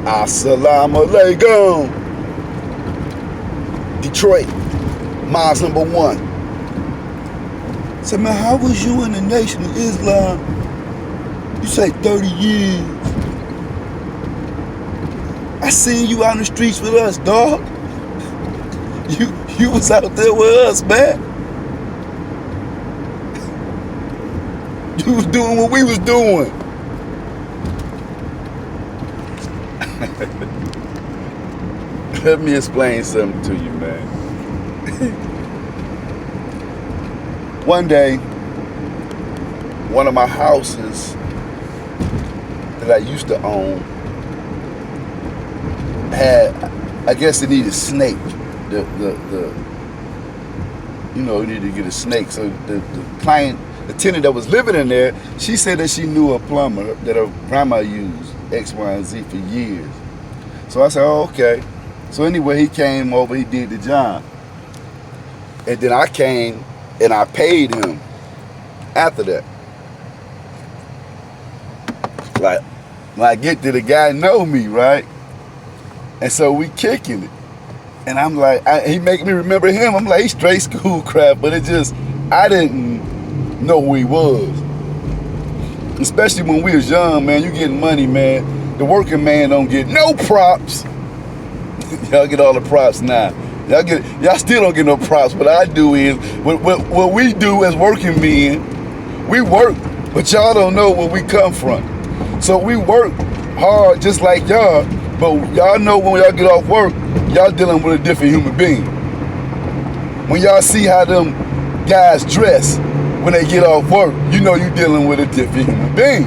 Assalamu alaikum. Detroit, miles number 1. Said, man, how was you in the Nation of Islam? You say 30 years. I seen you out in the streets with us, dog. You was out there with us, man. You was doing what we was doing. Let me explain something to you, man. One day, one of my houses that I used to own had, I guess it needed snake. You needed to get a snake. So the tenant that was living in there, she said that she knew a plumber that her grandma used X, Y, and Z for years. So I said, oh, okay. So anyway, he came over, he did the job. And then I came and I paid him after that. Like, when I get there, the guy know me, right? And so we kicking it. And I'm like, he make me remember him. I'm like, he's straight school crap, but it just, I didn't know who he was. Especially when we was young, man, you getting money, man. The working man don't get no props. Y'all get all the props now. Y'all still don't get no props. What I do is, what we do as working men, we work, but y'all don't know where we come from. So we work hard just like y'all, but y'all know when y'all get off work, y'all dealing with a different human being. When y'all see how them guys dress when they get off work, you know you dealing with a different human being.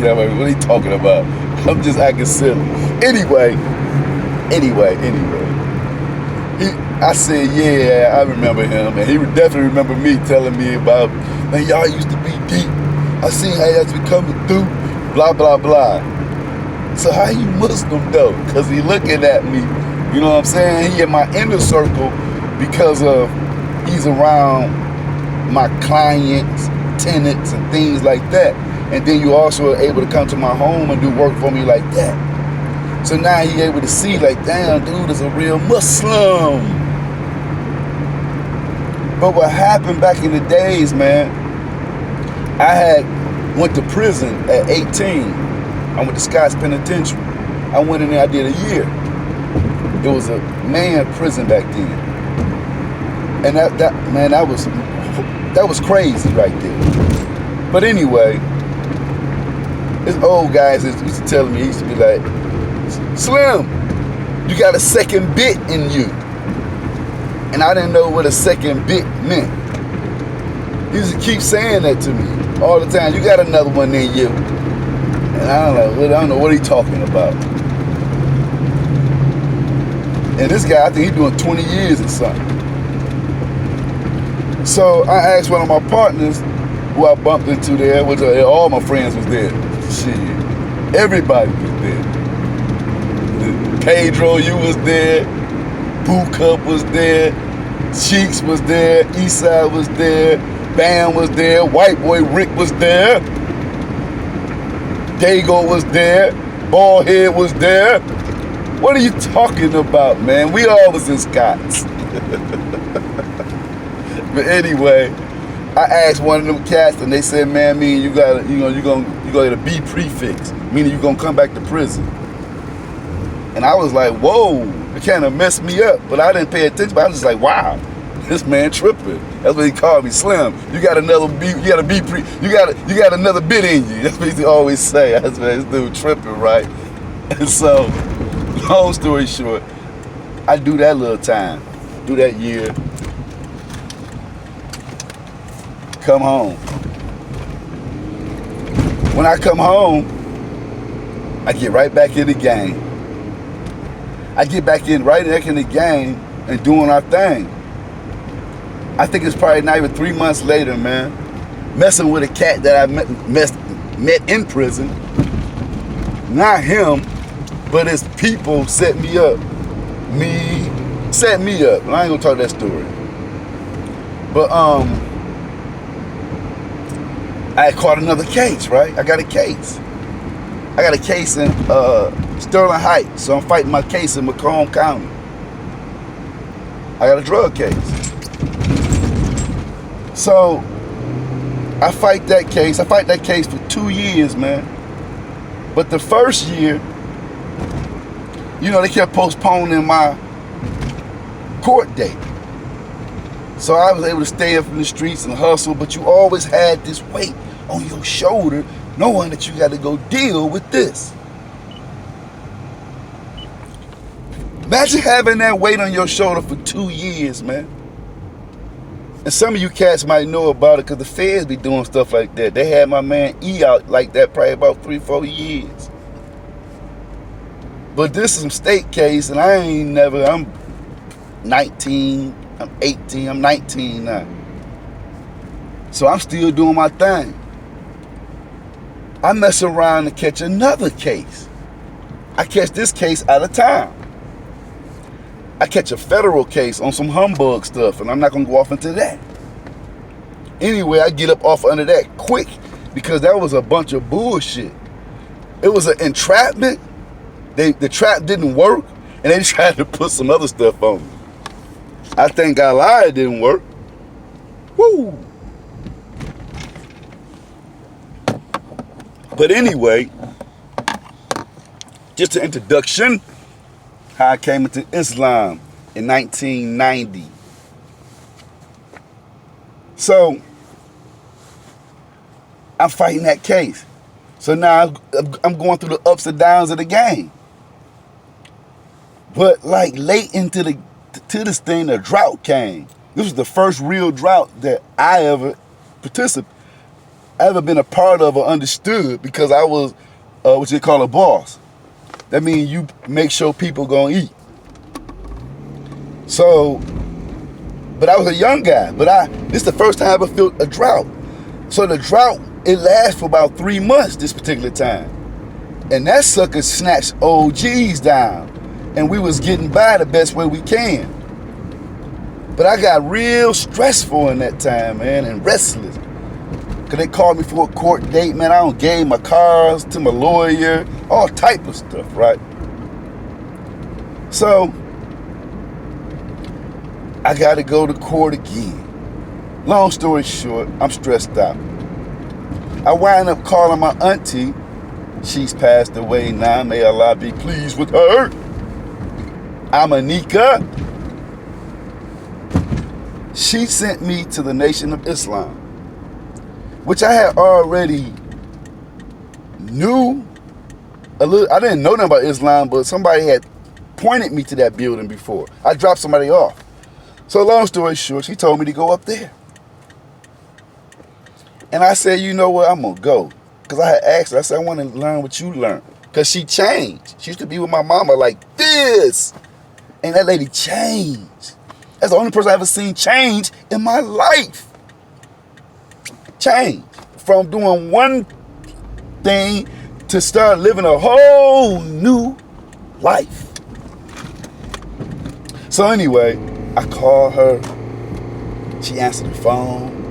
Yeah, like, what are you talking about? I'm just acting silly. Anyway. I said, yeah, I remember him. And he would definitely remember me telling me about, man, y'all used to be deep. I seen how y'all be coming through, blah, blah, blah. So how you Muslim though? Because he looking at me, you know what I'm saying? He in my inner circle because of he's around my clients, tenants, and things like that. And then you also are able to come to my home and do work for me like that. So now he able to see like, damn, dude is a real Muslim. But what happened back in the days, man, I went to prison at 18. I went to Scott's Penitentiary. I went in there, I did a year. It was a man prison back then. And that was crazy right there. But anyway, this old guys used to tell me, he used to be like, Slim, you got a second bit in you. And I didn't know what a second bit meant. He used to keep saying that to me all the time. You got another one in you. And I don't know what he's talking about. And this guy, I think he's doing 20 years or something. So I asked one of my partners who I bumped into there, which all my friends was there. Shit, everybody was there. Pedro, you was there. Boo Cup was there. Cheeks was there. Eastside was there. Bam was there. White Boy Rick was there. Dago was there. Ballhead was there. What are you talking about, man? We all was in Scots. But anyway, I asked one of them cats, and they said, "Man, you gonna get a B prefix, meaning you gonna come back to prison." And I was like, "Whoa!" It kind of messed me up, but I didn't pay attention. But I was just like, "Wow, this man tripping." That's what he called me, Slim. You got another B. You got a B pre. You got another bit in you. That's what he always say. That's what this dude tripping, right? And so, long story short, I do that little time, do that year. Come home. When I come home, I get right back in the game. I get back in the game and doing our thing. I think it's probably not even 3 months later, man. Messing with a cat that I met in prison. Not him, but his people set me up. Set me up. I ain't gonna talk that story. But I had caught another case, right? I got a case. I got a case in Sterling Heights, so I'm fighting my case in Macomb County. I got a drug case. So I fight that case. I fight that case for 2 years, man. But the first year, you know, they kept postponing my court date. So I was able to stay up in the streets and hustle, but you always had this weight on your shoulder knowing that you got to go deal with this. Imagine having that weight on your shoulder for 2 years, man. And some of you cats might know about it because the feds be doing stuff like that. They had my man E out like that probably about 3-4 years. But this is some state case, and I'm 19, I'm 18, I'm 19 now. So I'm still doing my thing. I mess around and catch another case. I catch this case out of town. I catch a federal case on some humbug stuff, and I'm not going to go off into that. Anyway, I get up off under that quick because that was a bunch of bullshit. It was an entrapment. The trap didn't work, and they tried to put some other stuff on me. I thank God it didn't work. Woo! But anyway, just an introduction. How I came into Islam in 1990. So, I'm fighting that case. So now I'm going through the ups and downs of the game. But like late into this thing, a drought came. This was the first real drought that I ever been a part of or understood, because I was what you call a boss. That means you make sure people gonna eat. So, but I was a young guy. But this is the first time I ever felt a drought. So the drought, it lasts for about 3 months this particular time. And that sucker snatched OGs down. And we was getting by the best way we can. But I got real stressful in that time, man, and restless. Cause they called me for a court date, man. I don't gave my cars to my lawyer, all type of stuff, right? So I gotta go to court again. Long story short, I'm stressed out. I wind up calling my auntie. She's passed away now. May Allah be pleased with her. Amanika. She sent me to the Nation of Islam, which I had already knew a little. I didn't know nothing about Islam, but somebody had pointed me to that building before. I dropped somebody off. So long story short, she told me to go up there. And I said, you know what, I'm going to go. Because I had asked her, I said, I want to learn what you learned. Because she changed. She used to be with my mama like this. And that lady changed. That's the only person I ever seen change in my life. Change. From doing one thing to start living a whole new life. So anyway, I called her. She answered the phone.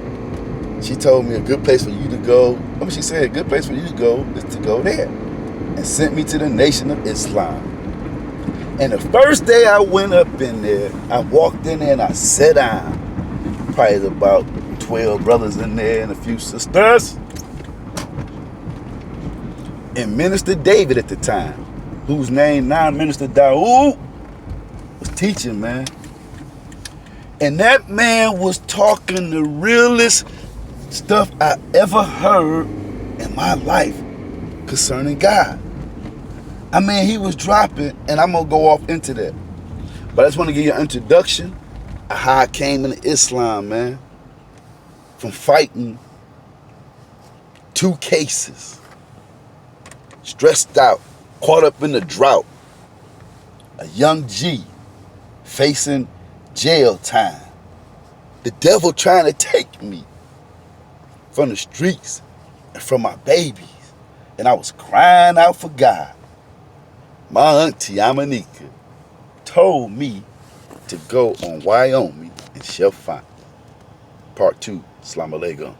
She told me a good place for you to go. I mean, she said a good place for you to go is to go there. And sent me to the Nation of Islam. And the first day I went up in there, I walked in there and I sat down. Probably about 12 brothers in there and a few sisters. And Minister David at the time, whose name now Minister Dawood, was teaching, man. And that man was talking the realest stuff I ever heard in my life concerning God. I mean, he was dropping, and I'm going to go off into that. But I just want to give you an introduction of how I came into Islam, man. From fighting 2 cases. Stressed out, caught up in the drought. A young G facing jail time. The devil trying to take me from the streets and from my babies. And I was crying out for God. My auntie Amanika told me to go on Wyoming and Shell Font. Part 2. Assalamu alaikum.